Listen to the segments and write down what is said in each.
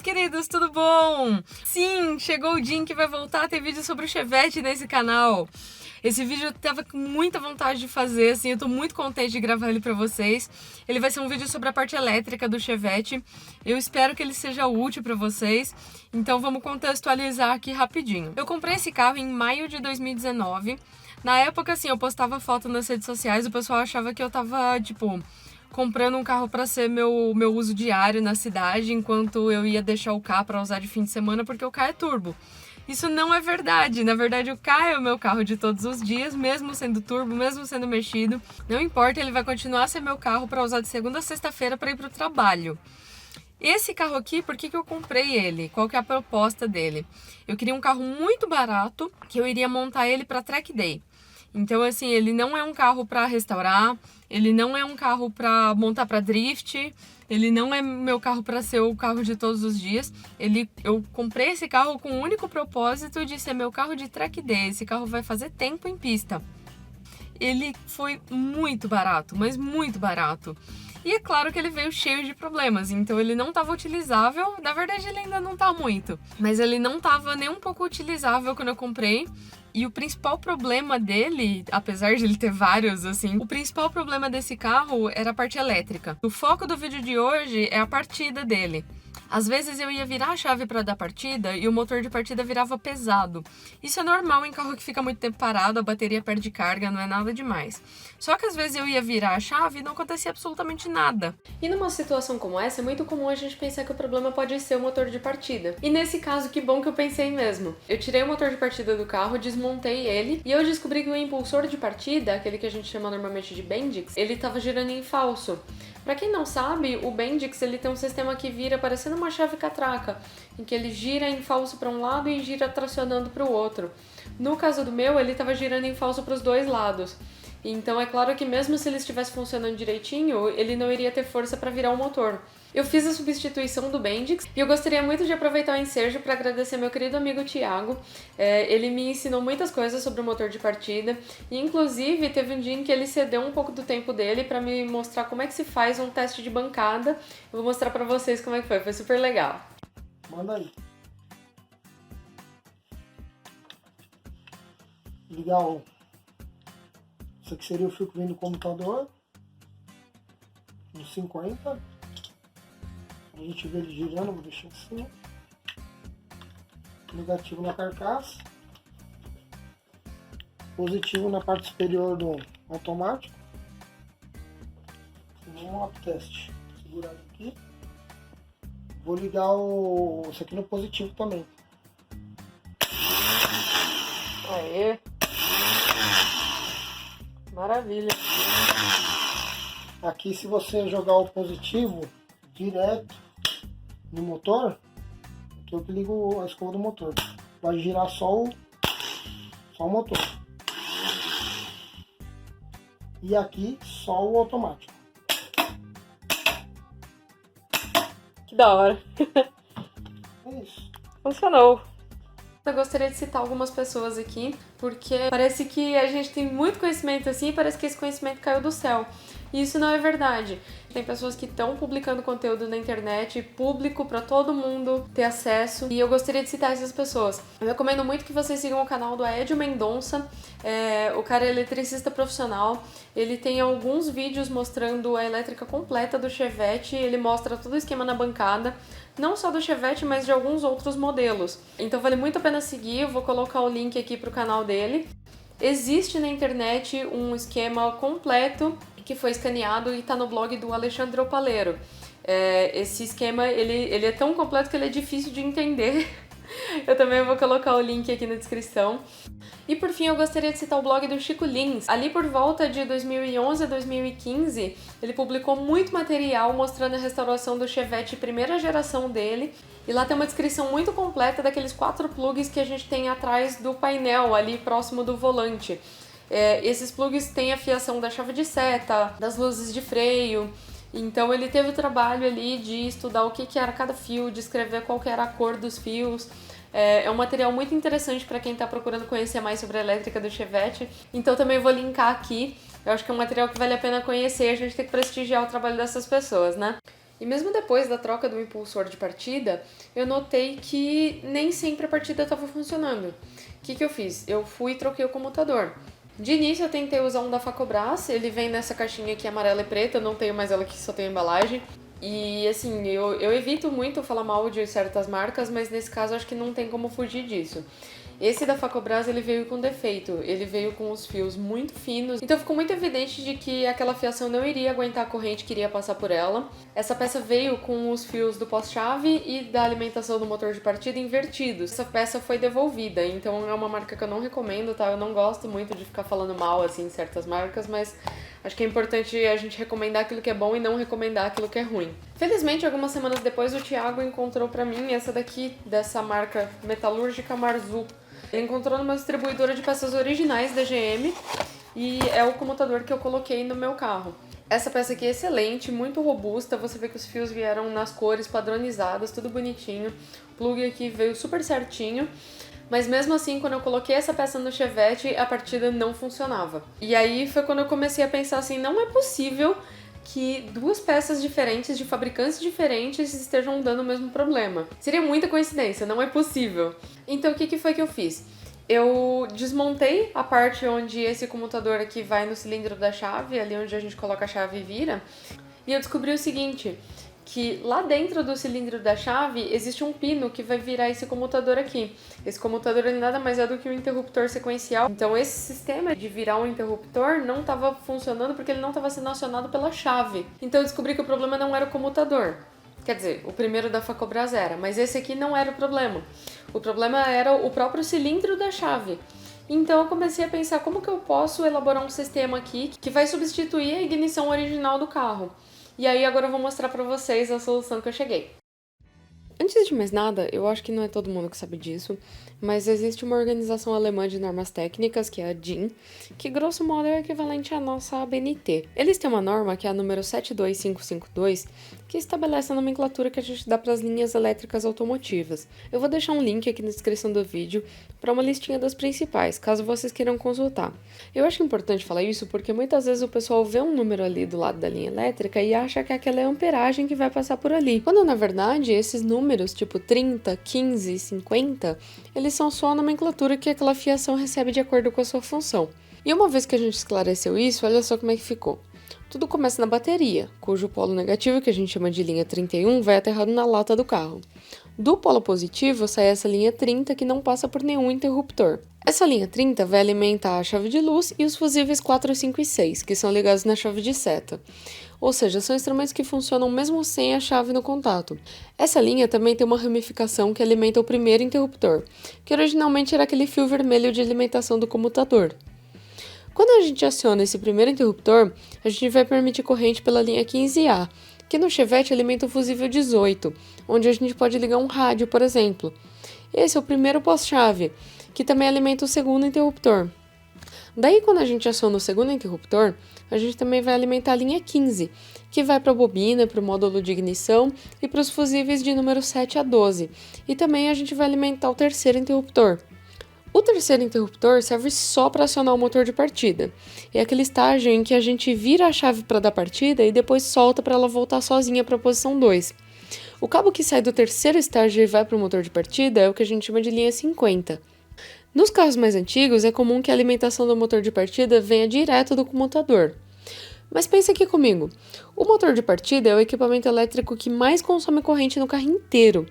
meus queridos, tudo bom? Sim, chegou o dia em que vai voltar a ter vídeo sobre o Chevette nesse canal. Esse vídeo eu tava com muita vontade de fazer, assim, eu tô muito contente de gravar ele pra vocês. Ele vai ser um vídeo sobre a parte elétrica do Chevette. Eu espero que ele seja útil pra vocês. Então vamos contextualizar aqui rapidinho. Eu comprei esse carro em maio de 2019. Na época, assim, eu postava foto nas redes sociais, o pessoal achava que eu tava, tipo, comprando um carro para ser meu uso diário na cidade, enquanto eu ia deixar o Ka para usar de fim de semana, porque o Ka é turbo. Isso não é verdade. Na verdade, o Ka é o meu carro de todos os dias, mesmo sendo turbo, mesmo sendo mexido. Não importa, ele vai continuar a ser meu carro para usar de segunda a sexta-feira para ir para o trabalho. Esse carro aqui, por que eu comprei ele? Qual que é a proposta dele? Eu queria um carro muito barato, que eu iria montar ele para track day. Então, assim, ele não é um carro para restaurar, ele não é um carro para montar para drift, ele não é meu carro para ser o carro de todos os dias. Eu comprei esse carro com o único propósito de ser meu carro de track day. Esse carro vai fazer tempo em pista. Ele foi muito barato, mas muito barato. E é claro que ele veio cheio de problemas, então ele não estava utilizável. Na verdade, ele ainda não está muito, mas ele não estava nem um pouco utilizável quando eu comprei. E o principal problema dele, apesar de ele ter vários, assim, o principal problema desse carro era a parte elétrica. O foco do vídeo de hoje é a partida dele. Às vezes eu ia virar a chave para dar partida e o motor de partida virava pesado. Isso é normal em carro que fica muito tempo parado, a bateria perde carga, não é nada demais. Só que às vezes eu ia virar a chave e não acontecia absolutamente nada. E numa situação como essa, é muito comum a gente pensar que o problema pode ser o motor de partida. E nesse caso, que bom que eu pensei mesmo. Eu tirei o motor de partida do carro, desmontei ele e eu descobri que o impulsor de partida, aquele que a gente chama normalmente de Bendix, ele estava girando em falso. Pra quem não sabe, o Bendix ele tem um sistema que vira parecendo uma chave catraca, em que ele gira em falso para um lado e gira tracionando para o outro. No caso do meu, ele estava girando em falso para os dois lados. Então é claro que mesmo se ele estivesse funcionando direitinho, ele não iria ter força para virar o motor. Eu fiz a substituição do Bendix e eu gostaria muito de aproveitar o ensejo para agradecer meu querido amigo Thiago. Ele me ensinou muitas coisas sobre o motor de partida e inclusive teve um dia em que ele cedeu um pouco do tempo dele para me mostrar como é que se faz um teste de bancada. Eu vou mostrar para vocês como é que foi super legal. Manda aí. Ligar o... Isso aqui seria o fio que vem do computador. Uns 50. A gente vê ele girando, vou deixar assim. Negativo na carcaça. Positivo na parte superior do automático. Vamos lá pro teste. Segurar aqui. Vou ligar isso aqui no positivo também. Aê! Maravilha! Aqui, se você jogar o positivo direto no motor, aqui eu que ligo a escova do motor, vai girar só o motor. E aqui só o automático. Que da hora! É isso. Funcionou! Eu gostaria de citar algumas pessoas aqui, porque parece que a gente tem muito conhecimento assim e parece que esse conhecimento caiu do céu. E isso não é verdade. Tem pessoas que estão publicando conteúdo na internet, público para todo mundo ter acesso, e eu gostaria de citar essas pessoas. Eu recomendo muito que vocês sigam o canal do Aedio Mendonça. O cara é eletricista profissional, ele tem alguns vídeos mostrando a elétrica completa do Chevette, ele mostra todo o esquema na bancada, não só do Chevette, mas de alguns outros modelos. Então vale muito a pena seguir, eu vou colocar o link aqui pro canal dele. Existe na internet um esquema completo que foi escaneado e está no blog do Alexandre Opaleiro. Esse esquema ele é tão completo que ele é difícil de entender. Eu também vou colocar o link aqui na descrição. E por fim, eu gostaria de citar o blog do Chico Lins. Ali por volta de 2011 a 2015, ele publicou muito material mostrando a restauração do Chevette primeira geração dele. E lá tem uma descrição muito completa daqueles 4 plugs que a gente tem atrás do painel, ali próximo do volante. Esses plugs têm a fiação da chave de seta, das luzes de freio. Então ele teve o trabalho ali de estudar o que era cada fio, de escrever qual que era a cor dos fios. É um material muito interessante para quem está procurando conhecer mais sobre a elétrica do Chevette. Então também vou linkar aqui. Eu acho que é um material que vale a pena conhecer, a gente tem que prestigiar o trabalho dessas pessoas, né? E mesmo depois da troca do impulsor de partida, eu notei que nem sempre a partida estava funcionando. O que eu fiz? Eu fui e troquei o comutador. De início eu tentei usar um da Facobras, ele vem nessa caixinha aqui amarela e preta, eu não tenho mais ela aqui, só tenho a embalagem. E assim, eu evito muito falar mal de certas marcas, mas nesse caso acho que não tem como fugir disso. Esse da Facobras, ele veio com defeito, ele veio com os fios muito finos, então ficou muito evidente de que aquela fiação não iria aguentar a corrente que iria passar por ela. Essa peça veio com os fios do pós-chave e da alimentação do motor de partida invertidos. Essa peça foi devolvida, então é uma marca que eu não recomendo, tá? Eu não gosto muito de ficar falando mal, assim, de certas marcas, mas acho que é importante a gente recomendar aquilo que é bom e não recomendar aquilo que é ruim. Felizmente, algumas semanas depois, o Thiago encontrou pra mim essa daqui, dessa marca metalúrgica Marzu. Ele encontrou numa distribuidora de peças originais da GM e é o comutador que eu coloquei no meu carro. Essa peça aqui é excelente, muito robusta, você vê que os fios vieram nas cores padronizadas, tudo bonitinho. O plug aqui veio super certinho. Mas mesmo assim, quando eu coloquei essa peça no Chevette, a partida não funcionava. E aí foi quando eu comecei a pensar assim, não é possível que duas peças diferentes, de fabricantes diferentes, estejam dando o mesmo problema. Seria muita coincidência, não é possível. Então o que foi que eu fiz? Eu desmontei a parte onde esse comutador aqui vai no cilindro da chave, ali onde a gente coloca a chave e vira, e eu descobri o seguinte, que lá dentro do cilindro da chave existe um pino que vai virar esse comutador aqui. Esse comutador ele nada mais é do que um interruptor sequencial. Então esse sistema de virar um interruptor não estava funcionando porque ele não estava sendo acionado pela chave. Então eu descobri que o problema não era o comutador. Quer dizer, o primeiro da Facobras era, mas esse aqui não era o problema. O problema era o próprio cilindro da chave. Então eu comecei a pensar como que eu posso elaborar um sistema aqui que vai substituir a ignição original do carro. E aí agora eu vou mostrar pra vocês a solução que eu cheguei. Antes de mais nada, eu acho que não é todo mundo que sabe disso, mas existe uma organização alemã de normas técnicas, que é a DIN, que grosso modo é o equivalente à nossa ABNT. Eles têm uma norma, que é a número 72552, que estabelece a nomenclatura que a gente dá para as linhas elétricas automotivas. Eu vou deixar um link aqui na descrição do vídeo para uma listinha das principais, caso vocês queiram consultar. Eu acho importante falar isso porque muitas vezes o pessoal vê um número ali do lado da linha elétrica e acha que aquela é a amperagem que vai passar por ali, quando na verdade esses números, tipo 30, 15, 50, eles são só a nomenclatura que aquela fiação recebe de acordo com a sua função. E uma vez que a gente esclareceu isso, olha só como é que ficou. Tudo começa na bateria, cujo polo negativo, que a gente chama de linha 31, vai aterrado na lata do carro. Do polo positivo sai essa linha 30 que não passa por nenhum interruptor. Essa linha 30 vai alimentar a chave de luz e os fusíveis 4, 5 e 6, que são ligados na chave de seta. Ou seja, são instrumentos que funcionam mesmo sem a chave no contato. Essa linha também tem uma ramificação que alimenta o primeiro interruptor, que originalmente era aquele fio vermelho de alimentação do comutador. Quando a gente aciona esse primeiro interruptor, a gente vai permitir corrente pela linha 15A, que no Chevette alimenta o fusível 18, onde a gente pode ligar um rádio, por exemplo. Esse é o primeiro pós-chave, que também alimenta o segundo interruptor. Daí, quando a gente aciona o segundo interruptor, a gente também vai alimentar a linha 15, que vai para a bobina, para o módulo de ignição e para os fusíveis de número 7 a 12. E também a gente vai alimentar o terceiro interruptor. O terceiro interruptor serve só para acionar o motor de partida. É aquele estágio em que a gente vira a chave para dar partida e depois solta para ela voltar sozinha para a posição 2. O cabo que sai do terceiro estágio e vai para o motor de partida é o que a gente chama de linha 50. Nos carros mais antigos, é comum que a alimentação do motor de partida venha direto do comutador. Mas pensa aqui comigo, o motor de partida é o equipamento elétrico que mais consome corrente no carro inteiro.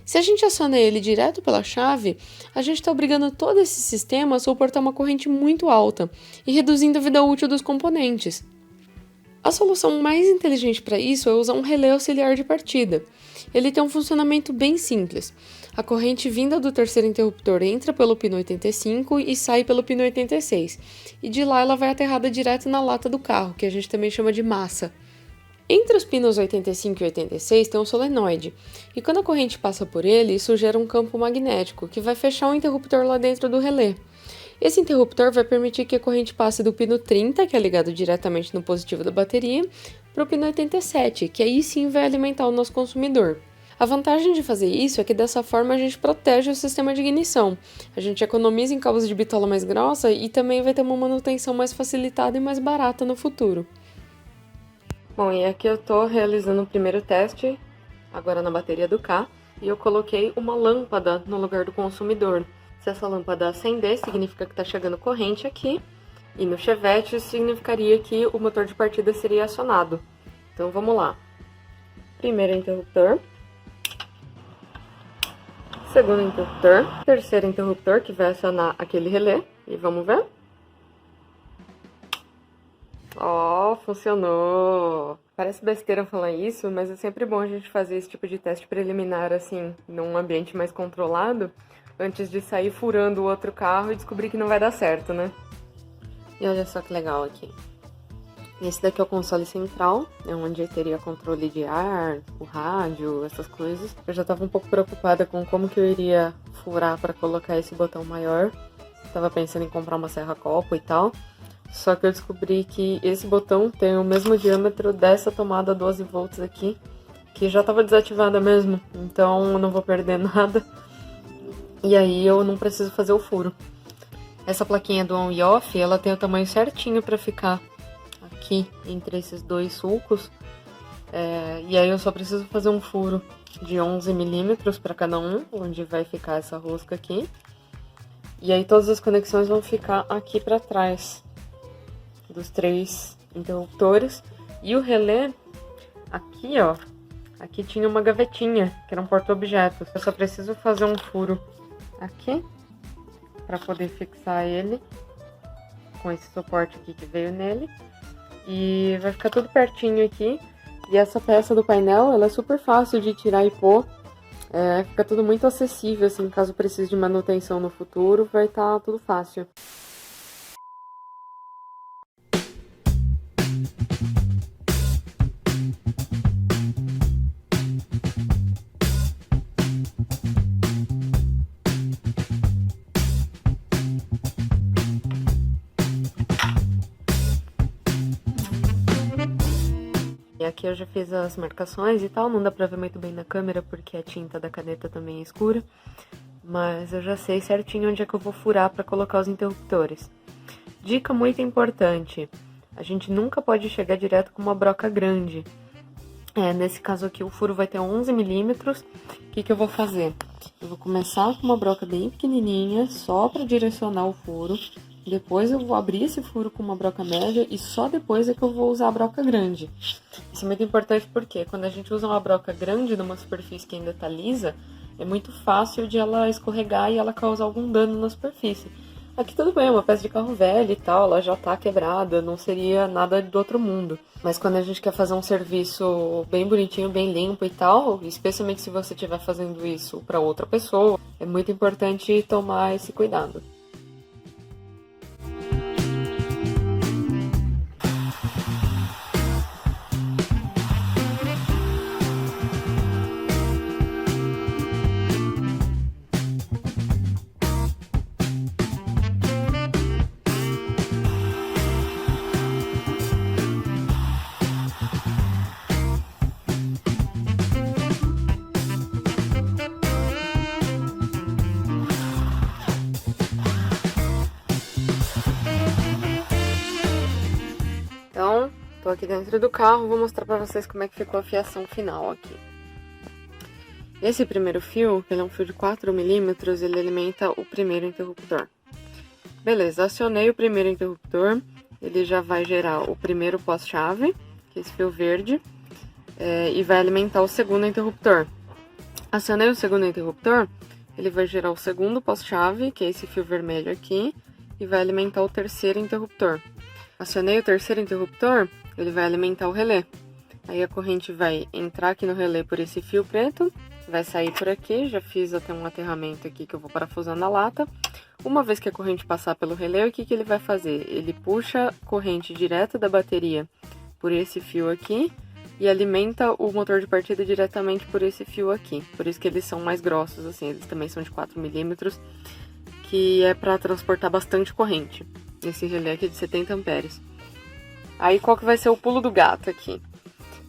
Se a gente aciona ele direto pela chave, a gente está obrigando todo esse sistema a suportar uma corrente muito alta e reduzindo a vida útil dos componentes. A solução mais inteligente para isso é usar um relé auxiliar de partida. Ele tem um funcionamento bem simples. A corrente vinda do terceiro interruptor entra pelo pino 85 e sai pelo pino 86, e de lá ela vai aterrada direto na lata do carro, que a gente também chama de massa. Entre os pinos 85 e 86 tem um solenoide, e quando a corrente passa por ele, isso gera um campo magnético, que vai fechar um interruptor lá dentro do relé. Esse interruptor vai permitir que a corrente passe do pino 30, que é ligado diretamente no positivo da bateria, para o pino 87, que aí sim vai alimentar o nosso consumidor. A vantagem de fazer isso é que dessa forma a gente protege o sistema de ignição, a gente economiza em cabos de bitola mais grossa e também vai ter uma manutenção mais facilitada e mais barata no futuro. Bom, e aqui eu tô realizando o primeiro teste, agora na bateria do K, e eu coloquei uma lâmpada no lugar do consumidor. Se essa lâmpada acender, significa que tá chegando corrente aqui, e no Chevette isso significaria que o motor de partida seria acionado. Então vamos lá. Primeiro interruptor. Segundo interruptor. Terceiro interruptor, que vai acionar aquele relé, e vamos ver. Ó, funcionou! Parece besteira falar isso, mas é sempre bom a gente fazer esse tipo de teste preliminar, assim, num ambiente mais controlado, antes de sair furando o outro carro e descobrir que não vai dar certo, né? E olha só que legal aqui. Esse daqui é o console central, é onde eu teria controle de ar, o rádio, essas coisas. Eu já tava um pouco preocupada com como que eu iria furar para colocar esse botão maior. Tava pensando em comprar uma serra-copo e tal. Só que eu descobri que esse botão tem o mesmo diâmetro dessa tomada 12 volts aqui, que já estava desativada mesmo, então eu não vou perder nada. E aí eu não preciso fazer o furo. Essa plaquinha do on e off, ela tem o tamanho certinho para ficar aqui entre esses dois sulcos. E aí eu só preciso fazer um furo de 11 milímetros para cada um, onde vai ficar essa rosca aqui. E aí todas as conexões vão ficar aqui para trás dos 3 interruptores. E o relé, aqui ó, aqui tinha uma gavetinha, que era um porta-objetos. Eu só preciso fazer um furo aqui, para poder fixar ele, com esse suporte aqui que veio nele. E vai ficar tudo pertinho aqui. E essa peça do painel, ela é super fácil de tirar e pôr. Fica tudo muito acessível, assim, caso precise de manutenção no futuro, vai estar tudo fácil. E aqui eu já fiz as marcações e tal, não dá pra ver muito bem na câmera porque a tinta da caneta também é escura, mas eu já sei certinho onde é que eu vou furar pra colocar os interruptores. Dica muito importante, a gente nunca pode chegar direto com uma broca grande. Nesse caso aqui o furo vai ter 11 milímetros, o que eu vou fazer? Eu vou começar com uma broca bem pequenininha, só pra direcionar o furo. Depois eu vou abrir esse furo com uma broca média e só depois é que eu vou usar a broca grande. Isso é muito importante porque quando a gente usa uma broca grande numa superfície que ainda tá lisa, é muito fácil de ela escorregar e ela causar algum dano na superfície. Aqui tudo bem, é uma peça de carro velho e tal, ela já tá quebrada, não seria nada do outro mundo. Mas quando a gente quer fazer um serviço bem bonitinho, bem limpo e tal, especialmente se você estiver fazendo isso para outra pessoa, é muito importante tomar esse cuidado. Então, tô aqui dentro do carro, vou mostrar pra vocês como é que ficou a fiação final aqui. Esse primeiro fio, ele é um fio de 4 milímetros, ele alimenta o primeiro interruptor. Beleza, acionei o primeiro interruptor, ele já vai gerar o primeiro pós-chave, que é esse fio verde, e vai alimentar o segundo interruptor. Acionei o segundo interruptor, ele vai gerar o segundo pós-chave, que é esse fio vermelho aqui, e vai alimentar o terceiro interruptor. Acionei o terceiro interruptor, ele vai alimentar o relé. Aí a corrente vai entrar aqui no relé por esse fio preto, vai sair por aqui, já fiz até um aterramento aqui que eu vou parafusar na lata. Uma vez que a corrente passar pelo relé, o que ele vai fazer? Ele puxa a corrente direto da bateria por esse fio aqui e alimenta o motor de partida diretamente por esse fio aqui. Por isso que eles são mais grossos, assim, eles também são de 4 milímetros, que é para transportar bastante corrente. Esse relé aqui é de 70 amperes. Aí qual que vai ser o pulo do gato aqui?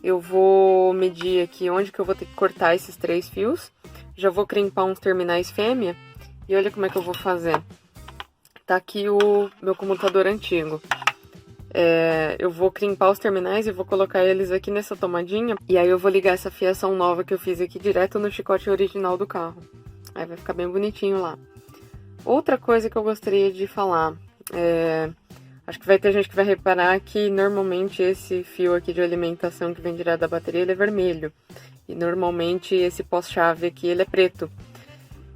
Eu vou medir aqui onde que eu vou ter que cortar esses 3 fios. Já vou crimpar uns terminais fêmea. E olha como é que eu vou fazer. Tá aqui o meu comutador antigo. Eu vou crimpar os terminais e vou colocar eles aqui nessa tomadinha. E aí eu vou ligar essa fiação nova que eu fiz aqui direto no chicote original do carro. Aí vai ficar bem bonitinho lá. Outra coisa que eu gostaria de falar, acho que vai ter gente que vai reparar que normalmente esse fio aqui de alimentação que vem direto da bateria, ele é vermelho. E normalmente esse pós-chave aqui, ele é preto.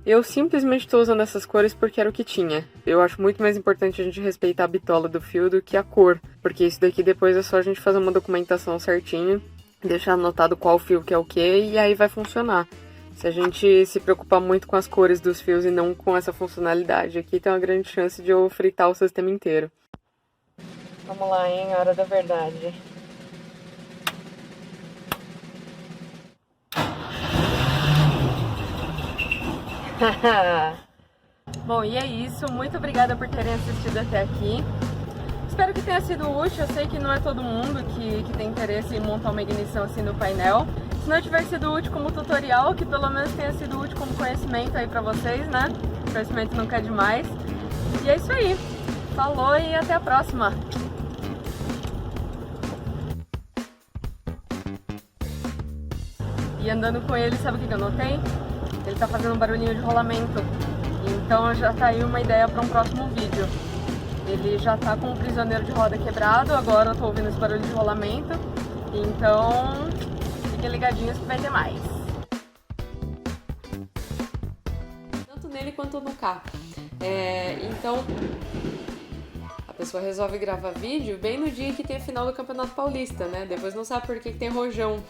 Eu simplesmente estou usando essas cores porque era o que tinha. Eu acho muito mais importante a gente respeitar a bitola do fio do que a cor. Porque isso daqui depois é só a gente fazer uma documentação certinho, deixar anotado qual fio que é o que e aí vai funcionar. Se a gente se preocupar muito com as cores dos fios e não com essa funcionalidade aqui, tem uma grande chance de eu fritar o sistema inteiro. Vamos lá, hein? Hora da verdade. Bom, e é isso. Muito obrigada por terem assistido até aqui. Espero que tenha sido útil. Eu sei que não é todo mundo que tem interesse em montar uma ignição assim no painel. Se não tiver sido útil como tutorial, que pelo menos tenha sido útil como conhecimento aí pra vocês, né? Conhecimento nunca é demais. E é isso aí. Falou e até a próxima. E andando com ele, sabe o que eu notei? Ele tá fazendo um barulhinho de rolamento. Então já tá aí uma ideia para um próximo vídeo. Ele já tá com o prisioneiro de roda quebrado, agora eu tô ouvindo esse barulho de rolamento. Então, fiquem ligadinhos que vai ter mais. Tanto nele quanto no carro. Então, a pessoa resolve gravar vídeo bem no dia que tem a final do Campeonato Paulista, né? Depois não sabe por que tem rojão.